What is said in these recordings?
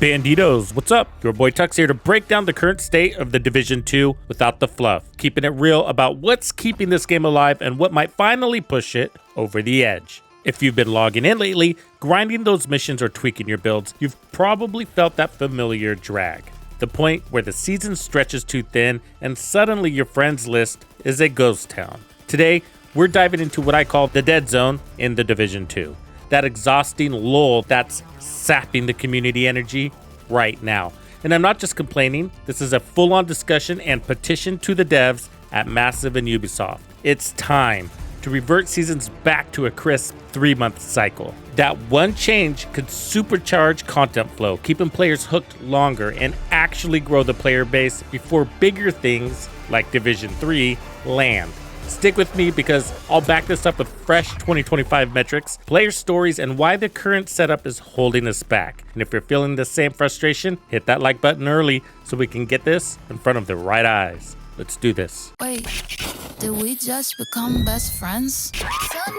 Banditos, what's up? Your boy Tux here to break down the current state of the Division 2 without the fluff, keeping it real about what's keeping this game alive and what might finally push it over the edge. If you've been logging in lately, grinding those missions or tweaking your builds, you've probably felt that familiar drag. The point where the season stretches too thin and suddenly your friends list is a ghost town. Today, we're diving into what I call the dead zone in the Division 2. That exhausting lull that's sapping the community energy right now. And I'm not just complaining, this is a full-on discussion and petition to the devs at Massive and Ubisoft. It's time to revert seasons back to a crisp 3-month cycle. That one change could supercharge content flow, keeping players hooked longer and actually grow the player base before bigger things like Division 3 land. Stick with me because I'll back this up with fresh 2025 metrics, player stories, and why the current setup is holding us back. And if you're feeling the same frustration, hit that like button early so we can get this in front of the right eyes. Let's do this. Wait, did we just become best friends? So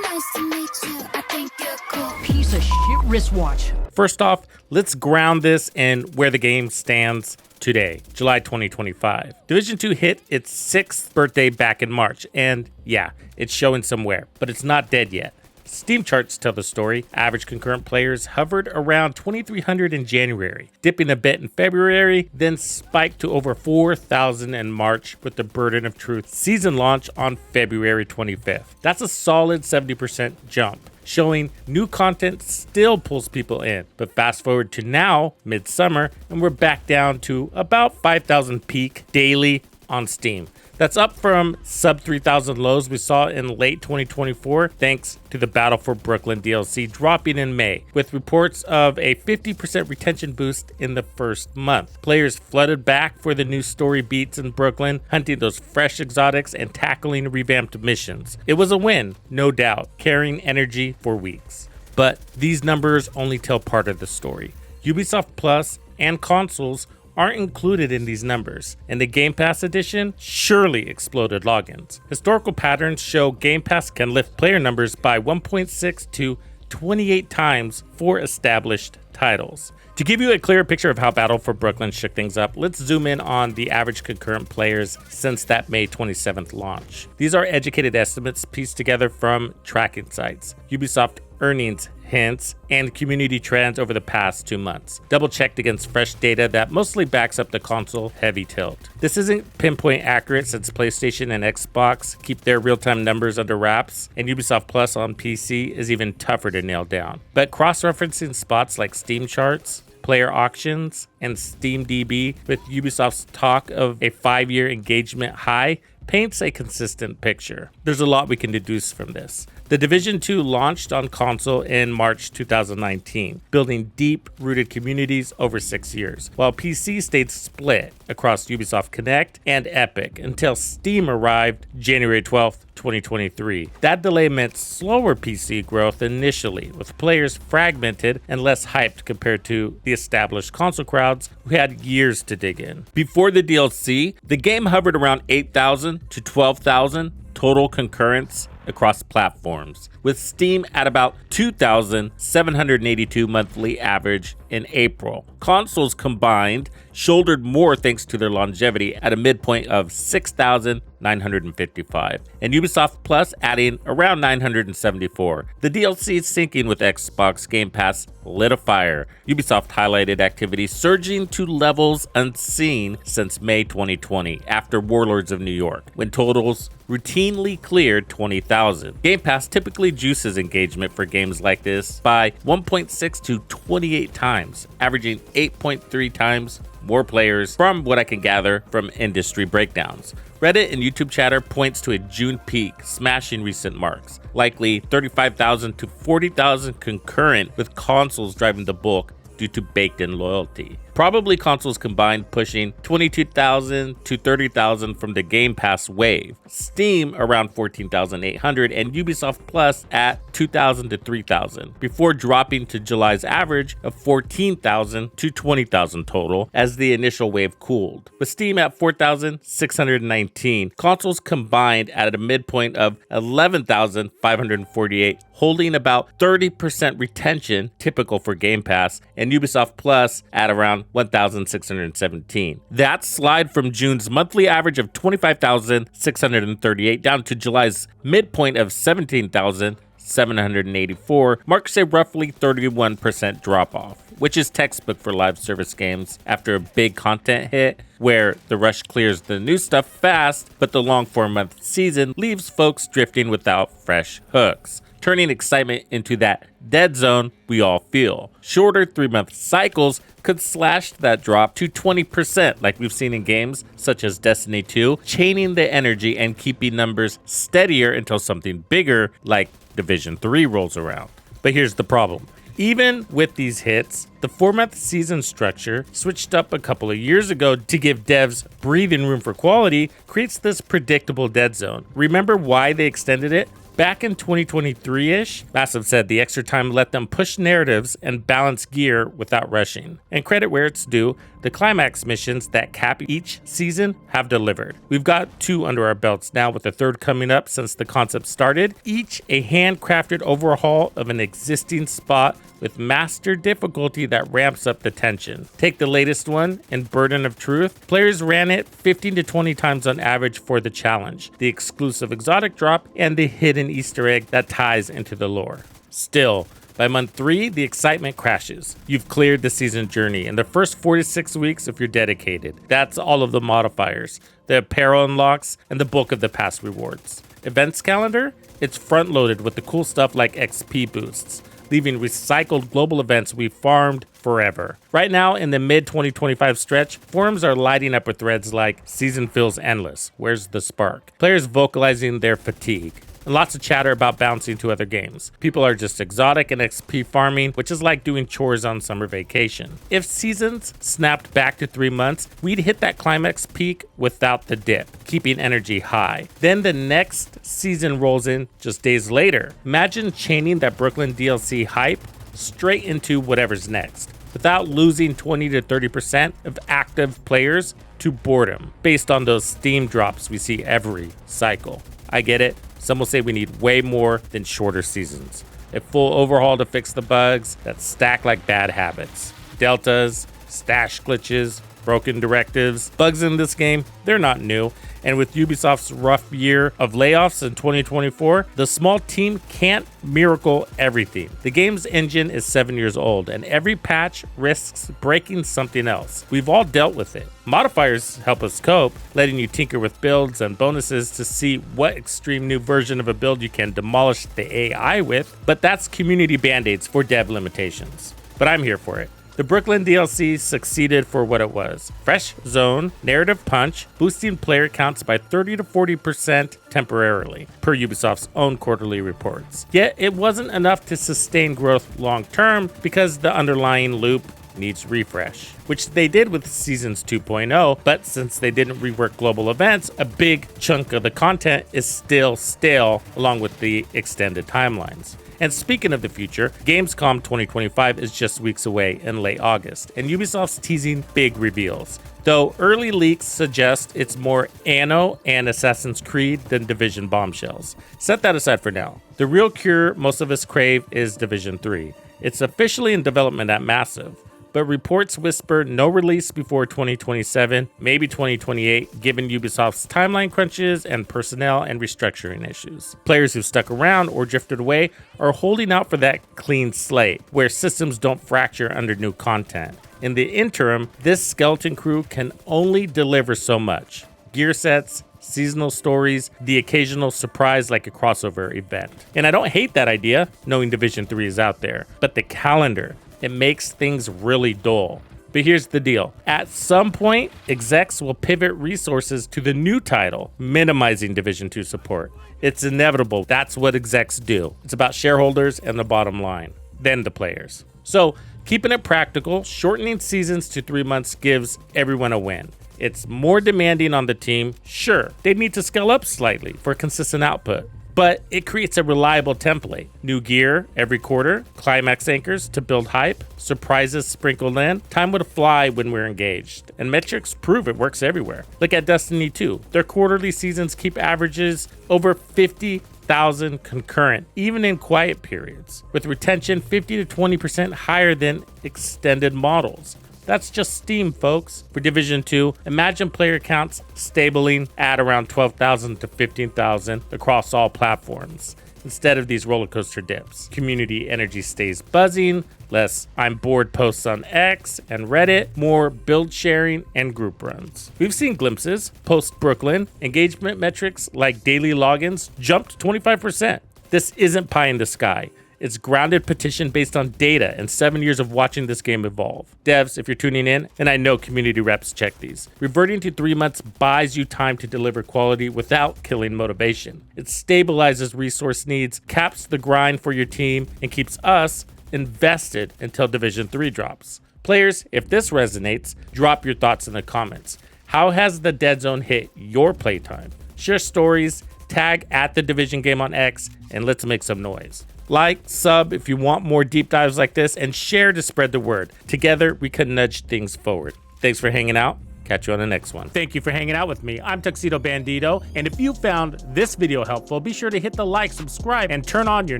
nice to meet you. I think you're cool. Piece of shit wristwatch. First off, let's ground this in where the game stands today, July 2025. Division 2 hit its 6th birthday back in March, and yeah, it's showing somewhere, but it's not dead yet. Steam charts tell the story. Average concurrent players hovered around 2,300 in January, dipping a bit in February, then spiked to over 4,000 in March with the Burden of Truth season launch on February 25th. That's a solid 70% jump, showing new content still pulls people in. But fast forward to now, midsummer, and we're back down to about 5,000 peak daily on Steam. That's up from sub 3,000 lows we saw in late 2024 thanks to the Battle for Brooklyn DLC dropping in May, with reports of a 50% retention boost in the first month. Players flooded back for the new story beats in Brooklyn, hunting those fresh exotics and tackling revamped missions. It was a win, no doubt, carrying energy for weeks. But these numbers only tell part of the story. Ubisoft Plus and consoles aren't included in these numbers, and the Game Pass edition surely exploded logins. Historical patterns show Game Pass can lift player numbers by 1.6 to 28 times for established titles. To give you a clearer picture of how Battle for Brooklyn shook things up, let's zoom in on the average concurrent players since that May 27th launch. These are educated estimates pieced together from tracking sites, Ubisoft earnings hints, and community trends over the past 2 months, double checked against fresh data that mostly backs up the console heavy tilt. This isn't pinpoint accurate since PlayStation and Xbox keep their real-time numbers under wraps, and Ubisoft Plus on PC is even tougher to nail down. But cross-referencing spots like Steam charts, player auctions, and SteamDB with Ubisoft's talk of a 5-year engagement high paints a consistent picture. There's a lot we can deduce from this. The Division 2 launched on console in March 2019, building deep-rooted communities over 6 years, while PC stayed split across Ubisoft Connect and Epic until Steam arrived January 12th, 2023. That delay meant slower PC growth initially, with players fragmented and less hyped compared to the established console crowds who had years to dig in. Before the DLC, the game hovered around 8,000 to 12,000 total concurrents across platforms, with Steam at about 2,782 monthly average in April. Consoles combined shouldered more thanks to their longevity at a midpoint of 6,955, and Ubisoft Plus adding around 974. The DLC syncing with Xbox Game Pass lit a fire. Ubisoft highlighted activity surging to levels unseen since May 2020 after Warlords of New York, when totals routinely cleared 20,000. Game Pass typically juices engagement for games like this by 1.6 to 28 times, averaging 8.3 times more players from what I can gather from industry breakdowns. Reddit and YouTube chatter points to a June peak, smashing recent marks, likely 35,000 to 40,000 concurrent, with consoles driving the bulk due to baked-in loyalty. Probably consoles combined pushing 22,000 to 30,000 from the Game Pass wave, Steam around 14,800, and Ubisoft Plus at 2,000 to 3,000, before dropping to July's average of 14,000 to 20,000 total as the initial wave cooled. With Steam at 4,619, consoles combined at a midpoint of 11,548, holding about 30% retention, typical for Game Pass, and Ubisoft Plus at around 1,617. That slide from June's monthly average of 25,638 down to July's midpoint of 17,784 marks a roughly 31% drop-off, which is textbook for live service games after a big content hit, where the rush clears the new stuff fast, but the long 4-month season leaves folks drifting without fresh hooks, turning excitement into that dead zone we all feel. Shorter 3-month cycles could slash that drop to 20%, like we've seen in games such as Destiny 2, chaining the energy and keeping numbers steadier until something bigger like Division 3 rolls around. But here's the problem. Even with these hits, the 4-month season structure, switched up a couple of years ago to give devs breathing room for quality, creates this predictable dead zone. Remember why they extended it? Back in 2023-ish, Massive said the extra time let them push narratives and balance gear without rushing. And credit where it's due, the Climax missions that cap each season have delivered. We've got 2 under our belts now, with a 3rd coming up since the concept started, each a handcrafted overhaul of an existing spot with master difficulty that ramps up the tension. Take the latest one, in Burden of Truth. Players ran it 15 to 20 times on average for the challenge, the exclusive exotic drop, and the hidden Easter egg that ties into the lore. Still, by month 3, the excitement crashes. You've cleared the season journey in the first 4 to 6 weeks if you're dedicated. That's all of the modifiers, the apparel unlocks, and the bulk of the past rewards. Events calendar? It's front-loaded with the cool stuff like XP boosts, leaving recycled global events we farmed forever. Right now, in the mid-2025 stretch, forums are lighting up with threads like "Season feels endless. Where's the spark?" Players vocalizing their fatigue. And lots of chatter about bouncing to other games. People are just exotic and XP farming, which is like doing chores on summer vacation. If seasons snapped back to 3 months, we'd hit that climax peak without the dip, keeping energy high. Then the next season rolls in just days later. Imagine chaining that Brooklyn DLC hype straight into whatever's next, without losing 20 to 30% of active players to boredom, based on those Steam drops we see every cycle. I get it. Some will say we need way more than shorter seasons. A full overhaul to fix the bugs that stack like bad habits. Deltas, stash glitches, broken directives. Bugs in this game, they're not new. And with Ubisoft's rough year of layoffs in 2024, the small team can't miracle everything. The game's engine is 7 years old, and every patch risks breaking something else. We've all dealt with it. Modifiers help us cope, letting you tinker with builds and bonuses to see what extreme new version of a build you can demolish the AI with, but that's community band-aids for dev limitations. But I'm here for it. The Brooklyn DLC succeeded for what it was. Fresh zone, narrative punch, boosting player counts by 30 to 40% temporarily, per Ubisoft's own quarterly reports. Yet it wasn't enough to sustain growth long term because the underlying loop needs refresh, which they did with Seasons 2.0, but since they didn't rework global events, a big chunk of the content is still stale along with the extended timelines. And speaking of the future, Gamescom 2025 is just weeks away in late August, and Ubisoft's teasing big reveals. Though early leaks suggest it's more Anno and Assassin's Creed than Division bombshells. Set that aside for now. The real cure most of us crave is Division 3. It's officially in development at Massive, but reports whisper no release before 2027, maybe 2028, given Ubisoft's timeline crunches and personnel and restructuring issues. Players who stuck around or drifted away are holding out for that clean slate, where systems don't fracture under new content. In the interim, this skeleton crew can only deliver so much. Gear sets, seasonal stories, the occasional surprise like a crossover event. And I don't hate that idea, knowing Division 3 is out there, but the calendar, it makes things really dull. But here's the deal. At some point, execs will pivot resources to the new title, minimizing Division 2 support. It's inevitable. That's what execs do. It's about shareholders and the bottom line, then the players. So Keeping it practical, shortening seasons to 3 months gives everyone a win. It's more demanding on the team, sure. They need to scale up slightly for consistent output, but it creates a reliable template. New gear every quarter, climax anchors to build hype, surprises sprinkled in. Time would fly when we're engaged, and metrics prove it works everywhere. Look at Destiny 2. Their quarterly seasons keep averages over 50,000 concurrent, even in quiet periods, with retention 50 to 20% higher than extended models. That's just Steam, folks. For Division 2, imagine player counts stabling at around 12,000 to 15,000 across all platforms, instead of these roller coaster dips. Community energy stays buzzing, less I'm bored posts on X and Reddit, more build sharing and group runs. We've seen glimpses. Post Brooklyn, engagement metrics like daily logins jumped 25%. This isn't pie in the sky. It's grounded Petition based on data and 7 years of watching this game evolve. Devs, if you're tuning in, and I know community reps check these, reverting to 3 months buys you time to deliver quality without killing motivation. It stabilizes resource needs, caps the grind for your team, and keeps us invested until Division 3 drops. Players, if this resonates, drop your thoughts in the comments. How has the Dead Zone hit your playtime? Share stories, tag at the Division game on X, and let's make some noise. Like, sub if you want more deep dives like this, and share to spread the word. Together, we can nudge things forward. Thanks for hanging out. Catch you on the next one. Thank you for hanging out with me. I'm Tuxedo Bandito, and if you found this video helpful, be sure to hit the like, subscribe, and turn on your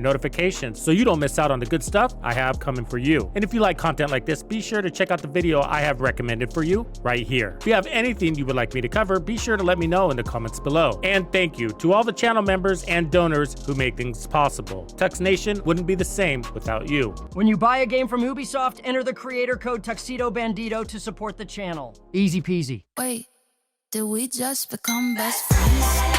notifications so you don't miss out on the good stuff I have coming for you. And if you like content like this, be sure to check out the video I have recommended for you right here. If you have anything you would like me to cover, be sure to let me know in the comments below. And thank you to all the channel members and donors who make things possible. Tux Nation wouldn't be the same without you. When you buy a game from Ubisoft, enter the creator code Tuxedo Bandito to support the channel. Easy peasy. Wait, did we just become best friends?